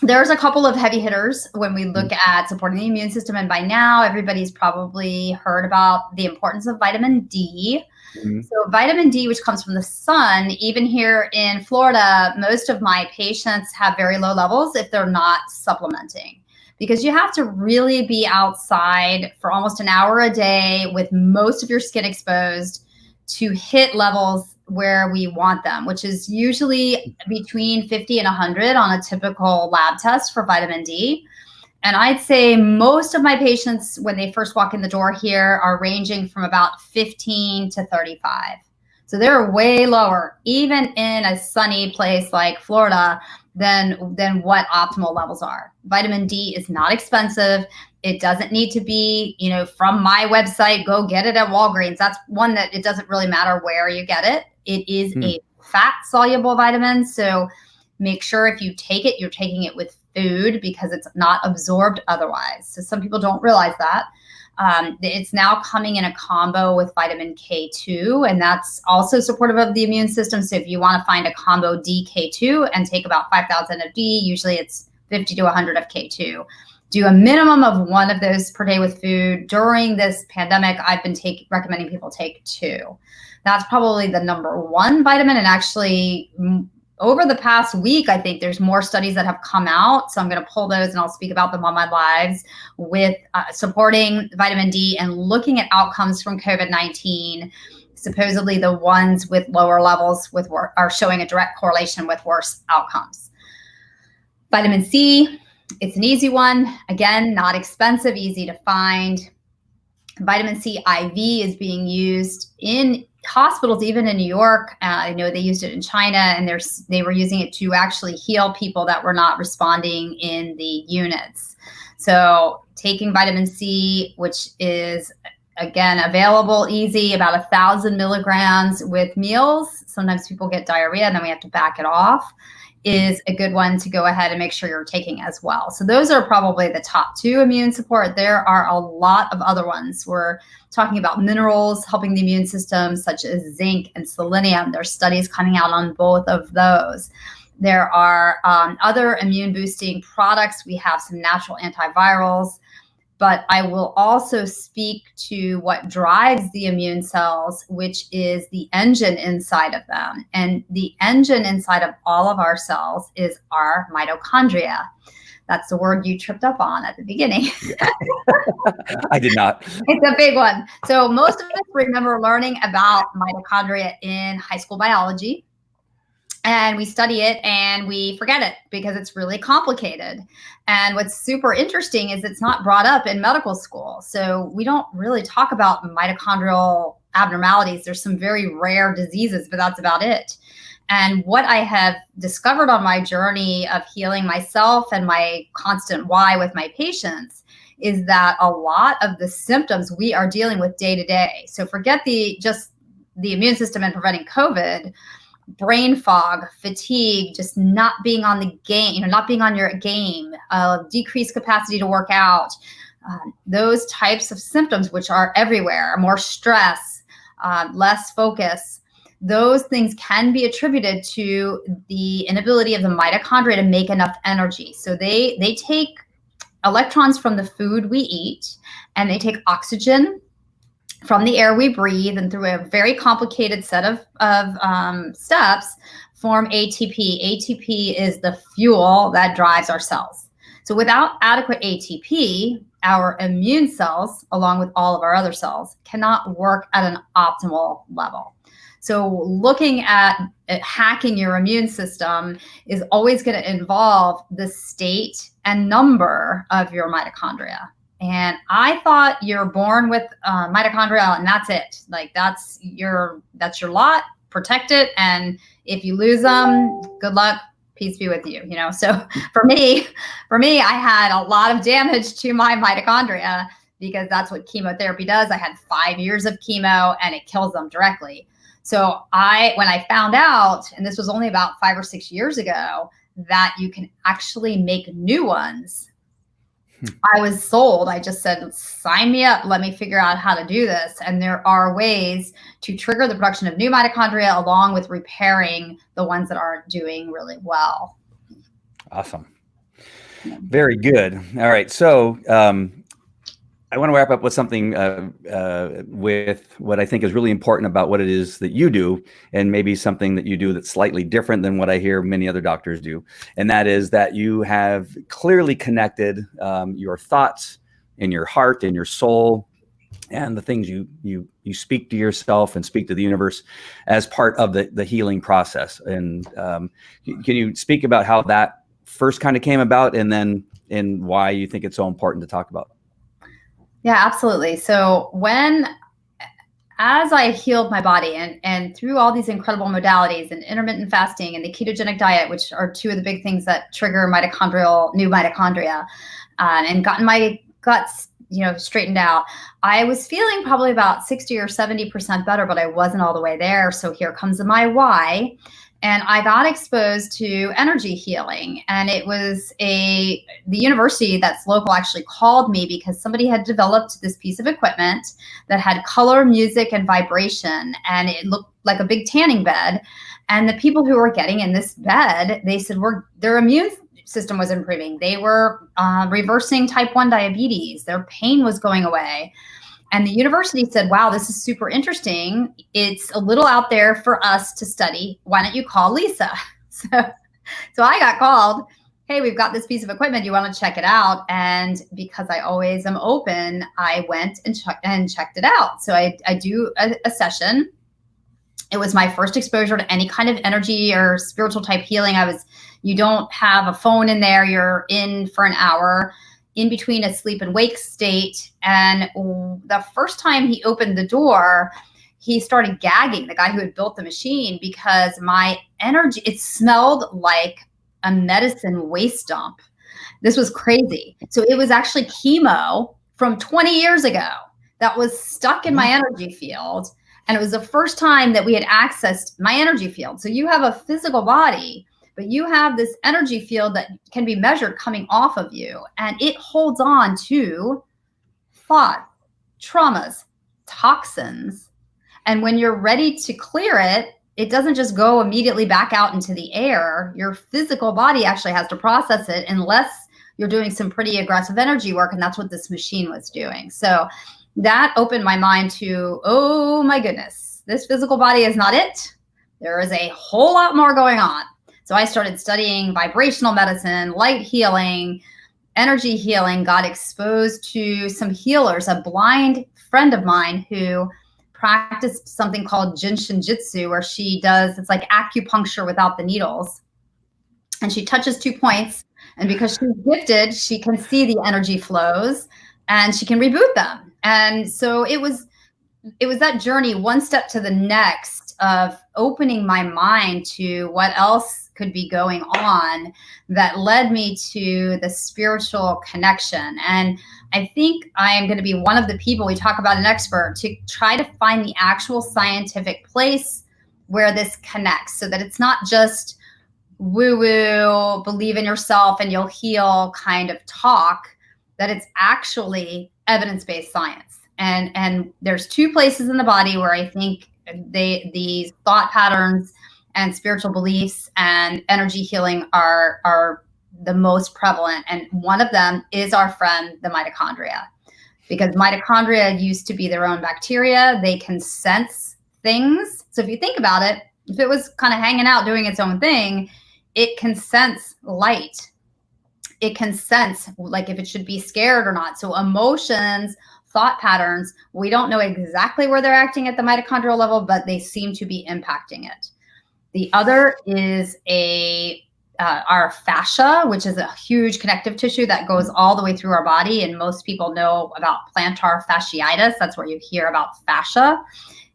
There's a couple of heavy hitters when we look at supporting the immune system, and by now everybody's probably heard about the importance of vitamin D. Mm-hmm. So vitamin D, which comes from the sun, even here in Florida, most of my patients have very low levels if they're not supplementing. Because you have to really be outside for almost an hour a day with most of your skin exposed to hit levels where we want them, which is usually between 50 and 100 on a typical lab test for vitamin D. And I'd say most of my patients, when they first walk in the door here, are ranging from about 15 to 35. So they're way lower, even in a sunny place like Florida, than what optimal levels are. Vitamin D is not expensive. It doesn't need to be, from my website, go get it at Walgreens. That's one that it doesn't really matter where you get it. It is a fat soluble vitamin. So make sure if you take it, you're taking it with food because it's not absorbed otherwise. So some people don't realize that. It's now coming in a combo with vitamin K2, and that's also supportive of the immune system. So if you want to find a combo DK2 and take about 5,000 of D, usually it's 50 to 100 of K2. Do a minimum of one of those per day with food. During this pandemic, I've been recommending people take 2. That's probably the number 1 vitamin. And actually, over the past week, I think there's more studies that have come out. So I'm going to pull those and I'll speak about them on my lives with supporting vitamin D and looking at outcomes from COVID-19. Supposedly the ones with lower levels are showing a direct correlation with worse outcomes. Vitamin C, it's an easy one. Again, not expensive, easy to find. Vitamin C IV is being used in hospitals, even in New York. I know they used it in China, and they were using it to actually heal people that were not responding in the units. So taking vitamin C, which is, again, available, easy, about 1,000 milligrams with meals. Sometimes people get diarrhea and then we have to back it off, is a good one to go ahead and make sure you're taking as well. So those are probably the top 2 immune support. There are a lot of other ones. We're talking about minerals helping the immune system, such as zinc and selenium. There's studies coming out on both of those. There are other immune boosting products. We have some natural antivirals, but I will also speak to what drives the immune cells, which is the engine inside of them. And the engine inside of all of our cells is our mitochondria. That's the word you tripped up on at the beginning. I did not. It's a big one. So most of us remember learning about mitochondria in high school biology. And we study it and we forget it because it's really complicated. And what's super interesting is it's not brought up in medical school. So we don't really talk about mitochondrial abnormalities. There's some very rare diseases, but that's about it. And what I have discovered on my journey of healing myself and my constant why with my patients is that a lot of the symptoms we are dealing with day to day. So forget just the immune system and preventing COVID. Brain fog, fatigue, just not being on the game, not being on your game, decreased capacity to work out, those types of symptoms, which are everywhere, more stress, less focus, those things can be attributed to the inability of the mitochondria to make enough energy. So they take electrons from the food we eat, and they take oxygen from the air we breathe, and through a very complicated set of steps, form ATP. ATP is the fuel that drives our cells. So without adequate ATP, our immune cells, along with all of our other cells, cannot work at an optimal level. So looking at hacking your immune system is always going to involve the state and number of your mitochondria. And I thought you're born with mitochondria and that's it. Like that's your lot, protect it. And if you lose them, good luck, peace be with you. So for me, I had a lot of damage to my mitochondria because that's what chemotherapy does. I had 5 years of chemo and it kills them directly. So when I found out, and this was only about 5 or 6 years ago, that you can actually make new ones, I was sold. I just said, sign me up. Let me figure out how to do this. And there are ways to trigger the production of new mitochondria along with repairing the ones that aren't doing really well. Awesome. Very good. All right. So I want to wrap up with something with what I think is really important about what it is that you do, and maybe something that you do that's slightly different than what I hear many other doctors do. And that is that you have clearly connected your thoughts and your heart and your soul and the things you speak to yourself and speak to the universe as part of the healing process. And can you speak about how that first kind of came about, and then and why you think it's so important to talk about. Yeah, absolutely. So as I healed my body and through all these incredible modalities and intermittent fasting and the ketogenic diet, which are two of the big things that trigger new mitochondria, and gotten my guts, straightened out, I was feeling probably about 60 or 70% better, but I wasn't all the way there. So here comes my why. And I got exposed to energy healing. And it was the university that's local actually called me because somebody had developed this piece of equipment that had color, music, and vibration. And it looked like a big tanning bed. And the people who were getting in this bed, they said their immune system was improving. They were reversing type 1 diabetes. Their pain was going away. And the university said, wow, this is super interesting. It's a little out there for us to study. Why don't you call Lisa? So I got called. Hey, we've got this piece of equipment. You want to check it out? And because I always am open, I went and checked it out. So I do a session. It was my first exposure to any kind of energy or spiritual type healing. You don't have a phone in there. You're in for an hour, in between a sleep and wake state. And the first time he opened the door, he started gagging, the guy who had built the machine, because my energy, it smelled like a medicine waste dump. This was crazy. So it was actually chemo from 20 years ago that was stuck in my energy field. And it was the first time that we had accessed my energy field. So you have a physical body, but you have this energy field that can be measured coming off of you. And it holds on to thought, traumas, toxins. And when you're ready to clear it, it doesn't just go immediately back out into the air. Your physical body actually has to process it unless you're doing some pretty aggressive energy work. And that's what this machine was doing. So that opened my mind to, oh my goodness, this physical body is not it. There is a whole lot more going on. So I started studying vibrational medicine, light healing, energy healing, got exposed to some healers, a blind friend of mine who practiced something called Jinshin Jitsu, where it's like acupuncture without the needles. And she touches 2 points. And because she's gifted, she can see the energy flows and she can reboot them. And so it was that journey, one step to the next, of opening my mind to what else could be going on, that led me to the spiritual connection. And I think I am going to be one of the people, we talk about an expert, to try to find the actual scientific place where this connects, so that it's not just woo-woo, believe in yourself and you'll heal kind of talk, that it's actually evidence-based science. And there's 2 places in the body where I think these thought patterns and spiritual beliefs and energy healing are the most prevalent. And one of them is our friend, the mitochondria, because mitochondria used to be their own bacteria. They can sense things. So if you think about it, if it was kind of hanging out doing its own thing, it can sense light. It can sense like if it should be scared or not. So emotions, thought patterns, we don't know exactly where they're acting at the mitochondrial level, but they seem to be impacting it. The other is our fascia, which is a huge connective tissue that goes all the way through our body. And most people know about plantar fasciitis. That's where you hear about fascia.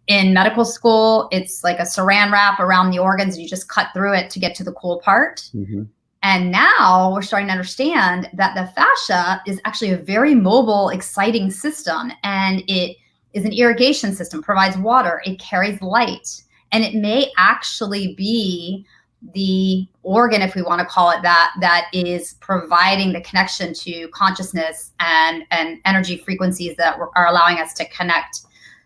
In medical school, it's like a saran wrap around the organs. You just cut through it to get to the cool part. Mm-hmm. And now we're starting to understand that the fascia is actually a very mobile, exciting system. And it is an irrigation system, provides water, it carries light. And it may actually be the organ, if we want to call it that is providing the connection to consciousness and energy frequencies that are allowing us to connect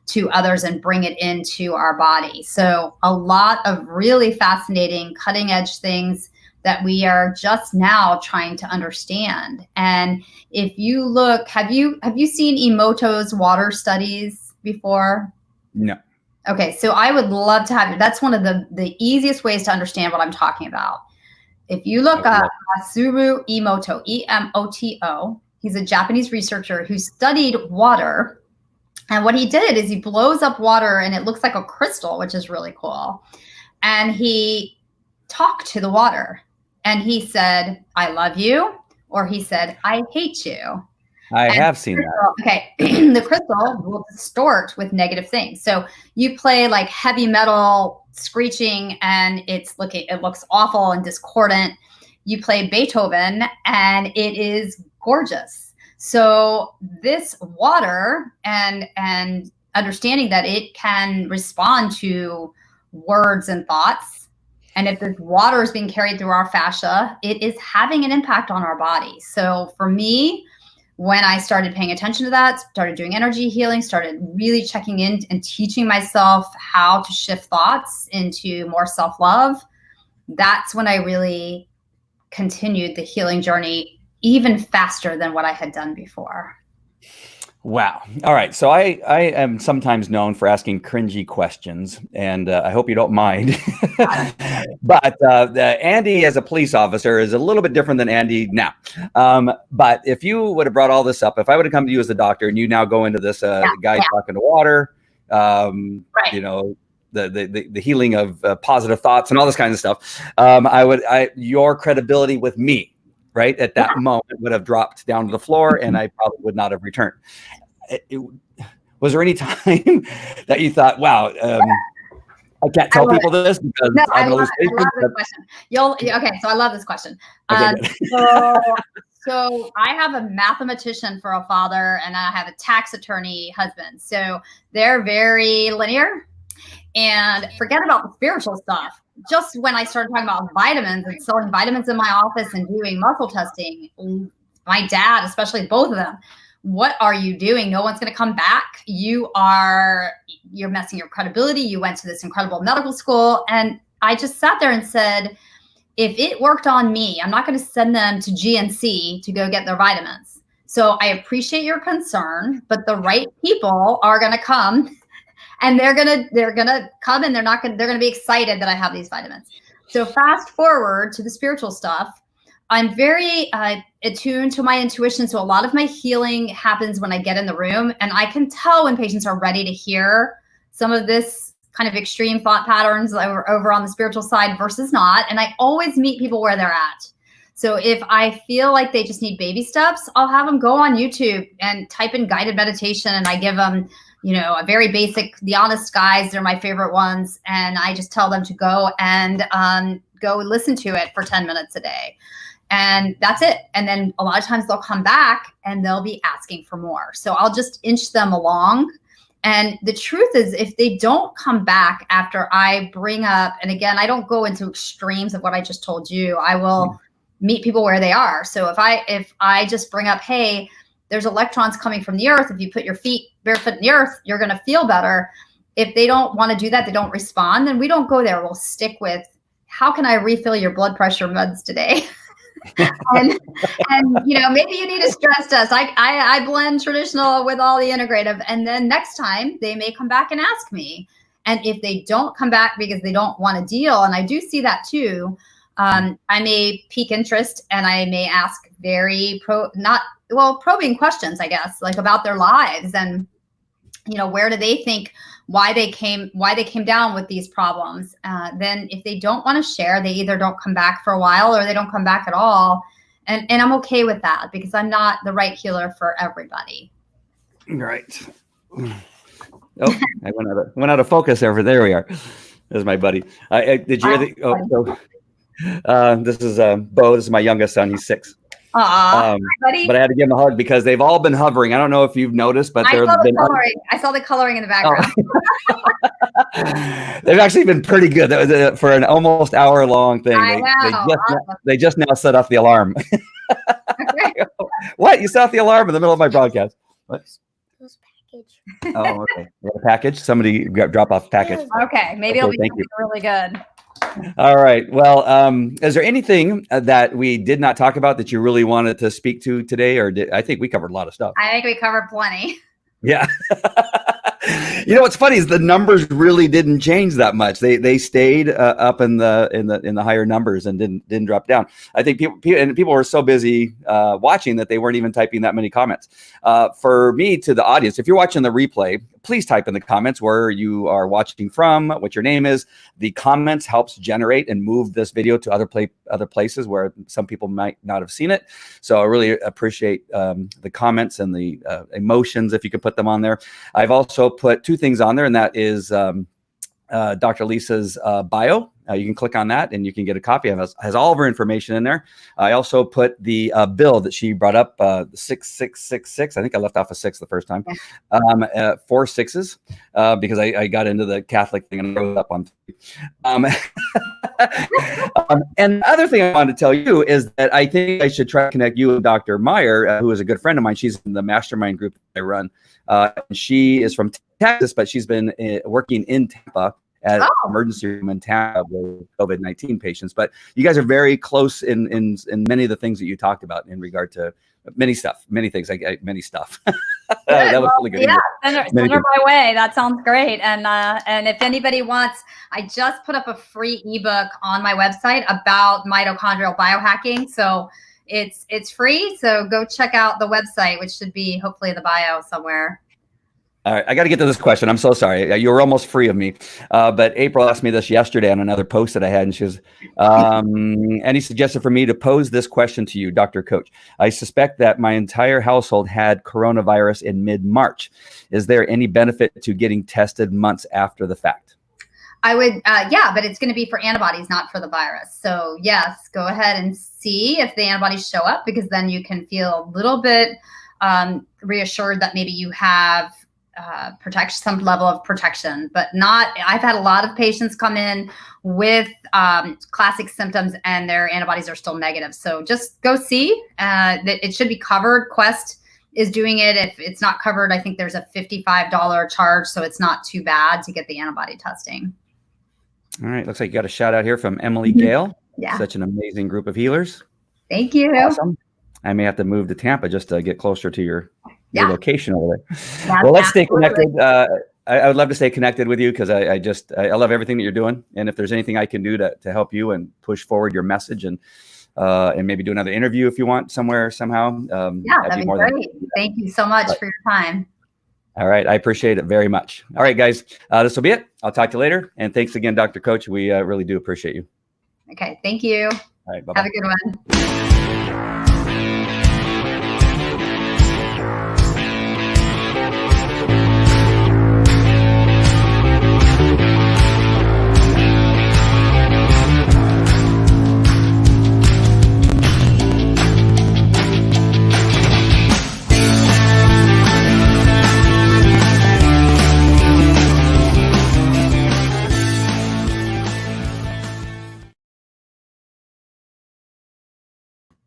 to others and bring it into our body. So a lot of really fascinating, cutting edge things that we are just now trying to understand. And if you look, have you seen Emoto's water studies before? No. Okay, so I would love to have you. That's one of the easiest ways to understand what I'm talking about. If you look up Masaru Emoto, Emoto, he's a Japanese researcher who studied water. And what he did is he blows up water and it looks like a crystal, which is really cool. And he talked to the water and he said, I love you. or he said, I hate you. I And have seen that. Okay, the crystal will distort with negative things. So you play like heavy metal screeching and it looks awful and discordant. You play Beethoven and it is gorgeous. So this water and understanding that it can respond to words and thoughts. And if this water is being carried through our fascia, it is having an impact on our body. So for me, when I started paying attention to that, started doing energy healing, started really checking in and teaching myself how to shift thoughts into more self-love, that's when I really continued the healing journey even faster than what I had done before. Wow. All right. So I am sometimes known for asking cringy questions, and I hope you don't mind. But Andy as a police officer is a little bit different than Andy now. But if you would have brought all this up, if I would have come to you as a doctor and you now go into this guy talking to water, you know, the healing of positive thoughts and all this kind of stuff, your credibility with me, right, at that moment would have dropped down to the floor and I probably would not have returned. Was there any time that you thought, wow, I can't tell people this because I'm going to lose patience? I love this question. Okay, so I love this question. Okay, so I have a mathematician for a father and I have a tax attorney husband. So they're very linear. And forget about the spiritual stuff. Just when I started talking about vitamins and selling vitamins in my office and doing muscle testing, my dad, especially both of them, what are you doing? No one's going to come back. You're messing your credibility. You went to this incredible medical school. And I just sat there and said, if it worked on me, I'm not going to send them to GNC to go get their vitamins. So I appreciate your concern, but the right people are going to come. And they're gonna come and they're gonna be excited that I have these vitamins. So fast forward to the spiritual stuff. I'm very attuned to my intuition. So a lot of my healing happens when I get in the room, and I can tell when patients are ready to hear some of this kind of extreme thought patterns over on the spiritual side versus not. And I always meet people where they're at. So if I feel like they just need baby steps, I'll have them go on YouTube and type in guided meditation, and I give them, you know, a very basic, the honest guys, they're my favorite ones. And I just tell them to go and go listen to it for 10 minutes a day. And that's it. And then a lot of times they'll come back and they'll be asking for more. So I'll just inch them along. And the truth is, if they don't come back after I bring up, and again, I don't go into extremes of what I just told you, I will meet people where they are. So if I just bring up, hey, there's electrons coming from the earth. If you put your feet barefoot in the earth, you're going to feel better. If they don't want to do that, they don't respond, then we don't go there. We'll stick with, how can I refill your blood pressure meds today? and you know, maybe you need a stress test. I blend traditional with all the integrative. And then next time they may come back and ask me. And if they don't come back because they don't want to deal, and I do see that too, I may pique interest and I may ask very probing questions, I guess, like about their lives and, you know, where do they think, why they came down with these problems. Then if they don't want to share, they either don't come back for a while or they don't come back at all. And I'm okay with that because I'm not the right healer for everybody. Right. Oh, I went out of focus over there. We are. There's my buddy. Did you hear this is Bo. This is my youngest son. He's 6. Buddy. But I had to give him a hug because they've all been hovering. I don't know if you've noticed, but I saw the coloring in the background. They've actually been pretty good. That was for an almost hour-long thing. They just now set off the alarm. Okay. What? You set off the alarm in the middle of my broadcast? What? Package. Oh, okay. A package? Somebody drop off a package. Okay, maybe it'll be something really good. All right. Well, is there anything that we did not talk about that you really wanted to speak to today? Or I think we covered a lot of stuff. I think we covered plenty. Yeah. You know, what's funny is the numbers really didn't change that much. They stayed up in the higher numbers and didn't drop down. I think people were so busy watching that they weren't even typing that many comments. For me, to the audience, if you're watching the replay, please type in the comments where you are watching from, what your name is. The comments helps generate and move this video to other places where some people might not have seen it. So I really appreciate the comments and the emotions, if you could put them on there. I've also put two things on there, and that is Dr. Lisa's bio. You can click on that and you can get a copy of it. Has all of her information in there. I also put the bill that she brought up, 6666. I think I left off a 6 the first time. 4 6s because I got into the Catholic thing and wrote up on 3. And the other thing I wanted to tell you is that I think I should try to connect you with Dr. Meyer, who is a good friend of mine. She's in the mastermind group I run. She is from Texas, but she's been working in Tampa at emergency room in Tampa with COVID-19 patients. But you guys are very close in many of the things that you talked about in regard to many things. Many stuff. That was really good. Yeah, send her my way. That sounds great. And if anybody wants, I just put up a free ebook on my website about mitochondrial biohacking. So it's free. So go check out the website, which should be hopefully in the bio somewhere. All right, I got to get to this question. I'm so sorry. You were almost free of me. But April asked me this yesterday on another post that I had, and she was, any suggestion for me to pose this question to you, Dr. Koche? I suspect that my entire household had coronavirus in mid-March. Is there any benefit to getting tested months after the fact? I would, yeah, but it's going to be for antibodies, not for the virus. So yes, go ahead and see if the antibodies show up, because then you can feel a little bit reassured that maybe you have some level of protection, but not. I've had a lot of patients come in with classic symptoms and their antibodies are still negative. So just go see. That it should be covered. Quest is doing it. If it's not covered, I think there's a $55 charge, so it's not too bad to get the antibody testing. All right, looks like you got a shout out here from Emily Gale. Yeah, such an amazing group of healers. Thank you. Awesome. I may have to move to Tampa just to get closer to your location over there. Yeah, well, let's stay connected. I would love to stay connected with you because I love everything that you're doing. And if there's anything I can do to help you and push forward your message and maybe do another interview if you want somewhere, somehow. That'd be great. Thank you so much for your time. All right. I appreciate it very much. All right, guys, this will be it. I'll talk to you later. And thanks again, Dr. Koche. We really do appreciate you. Okay. Thank you. All right. Bye-bye. Have a good one.